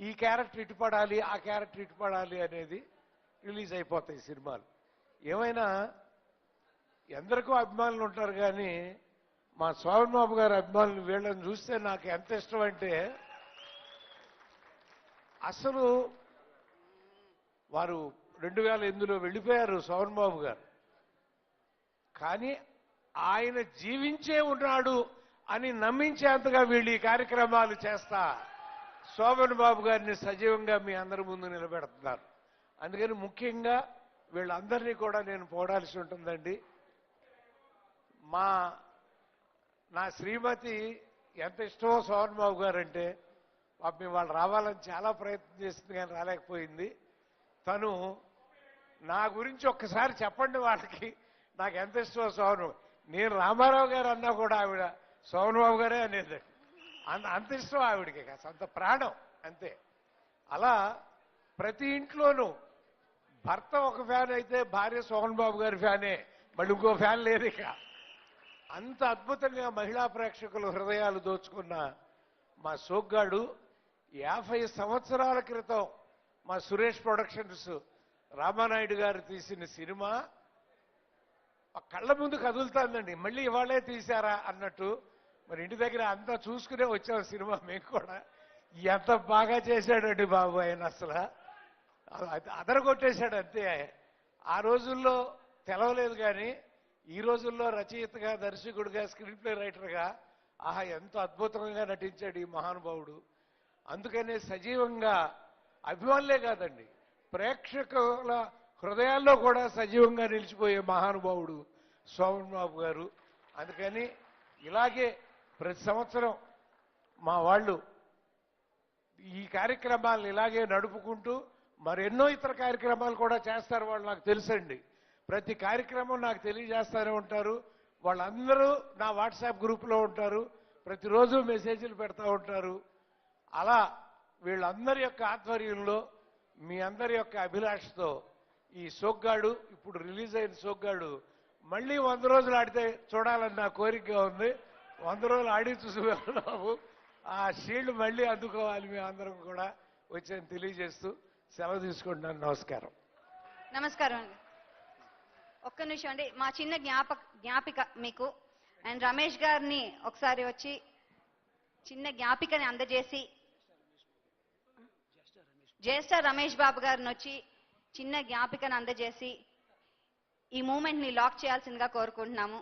ఈ క్యారెక్టర్ ఇటు పడాలి, ఆ క్యారెక్టర్ ఇటు పడాలి అనేది రిలీజ్ అయిపోతాయి సినిమాలు. ఏమైనా ఎందరికో అభిమానులు ఉంటారు, కానీ మా శోభన్ బాబు గారి అభిమానులు వీళ్ళని చూస్తే నాకు ఎంత ఇష్టం అంటే, అసలు వారు 2008లో వెళ్ళిపోయారు శోభన్ బాబు గారు, కానీ ఆయన జీవించే ఉన్నాడు అని నమ్మించేంతగా వీళ్ళు ఈ కార్యక్రమాలు చేస్తా శోభన్ బాబు గారిని సజీవంగా మీ అందరి ముందు నిలబెడుతున్నారు. అందుకని ముఖ్యంగా వీళ్ళందరినీ కూడా నేను పోడాల్సి ఉంటుందండి. నా శ్రీమతి ఎంత ఇష్టమో శోభన్ బాబు గారు అంటే, పాపం వాళ్ళు రావాలని చాలా ప్రయత్నం చేసింది కానీ రాలేకపోయింది. తను నా గురించి ఒక్కసారి చెప్పండి వాళ్ళకి, నాకు ఎంత ఇష్టమో శోభన్. నేను రామారావు గారు అన్నా కూడా ఆవిడ శోభన్ బాబు గారే అనేది. అంత ఇష్టం ఆవిడకి, అంత ప్రాణం అంతే. అలా ప్రతి ఇంట్లోనూ భర్త ఒక ఫ్యాన్ అయితే భార్య శోభన్ బాబు గారి ఫ్యానే, మళ్ళీ ఇంకో ఫ్యాన్ లేదు ఇక. అంత అద్భుతంగా మహిళా ప్రేక్షకుల హృదయాలు దోచుకున్న మా సోగ్గాడు 50 సంవత్సరాల క్రితం మా సురేష్ ప్రొడక్షన్స్ రామానాయుడు గారు తీసిన సినిమా కళ్ళ ముందు కదులుతుందండి. మళ్ళీ ఇవాళే తీశారా అన్నట్టు. మరి ఇంటి దగ్గర అంతా చూసుకునే వచ్చాం సినిమా మేము కూడా. ఎంత బాగా చేశాడండి బాబు ఆయన, అసలు అదరగొట్టేశాడు అంతే. ఆ రోజుల్లో తెలవలేదు, కానీ ఈ రోజుల్లో రచయితగా, దర్శకుడిగా, స్క్రీన్ ప్లే రైటర్గా ఆహా ఎంత అద్భుతంగా నటించాడు ఈ మహానుభావుడు. అందుకనే సజీవంగా అభిమానులే కాదండి, ప్రేక్షకుల హృదయాల్లో కూడా సజీవంగా నిలిచిపోయే మహానుభావుడు శోభన్ బాబు గారు. అందుకని ఇలాగే ప్రతి సంవత్సరం మా వాళ్ళు ఈ కార్యక్రమాలను ఇలాగే నడుపుకుంటూ మరెన్నో ఇతర కార్యక్రమాలు కూడా చేస్తారు వాళ్ళు, నాకు తెలుసండి. ప్రతి కార్యక్రమం నాకు తెలియజేస్తూనే ఉంటారు. వాళ్ళందరూ నా వాట్సాప్ గ్రూప్లో ఉంటారు, ప్రతిరోజు మెసేజ్లు పెడతా ఉంటారు. అలా వీళ్ళందరి యొక్క ఆధ్వర్యంలో, మీ అందరి యొక్క అభిలాషతో ఈ సోగ్గాడు, ఇప్పుడు రిలీజ్ అయిన సోగ్గాడు మళ్ళీ 100 రోజులు ఆడితే చూడాలని నా కోరికగా ఉంది. 100 రోజులు ఆడి చూసి బాబు ఆ షీల్డ్ మళ్ళీ అందుకోవాలి మేము అందరం కూడా వచ్చాను తెలియజేస్తూ సెలవు తీసుకుంటున్నాను. నమస్కారం. నమస్కారం అండి. ఒక్క నిమిషం అండి, మా చిన్న జ్ఞాపిక మీకు. అండ్ రమేష్ గారిని ఒకసారి వచ్చి చిన్న జ్ఞాపికని అందజేసి, జ్యేష్ఠ రమేష్ బాబు గారిని వచ్చి చిన్న జ్ఞాపికను అందజేసి ఈ మూమెంట్ ని లాక్ చేయాల్సిందిగా కోరుకుంటున్నాము.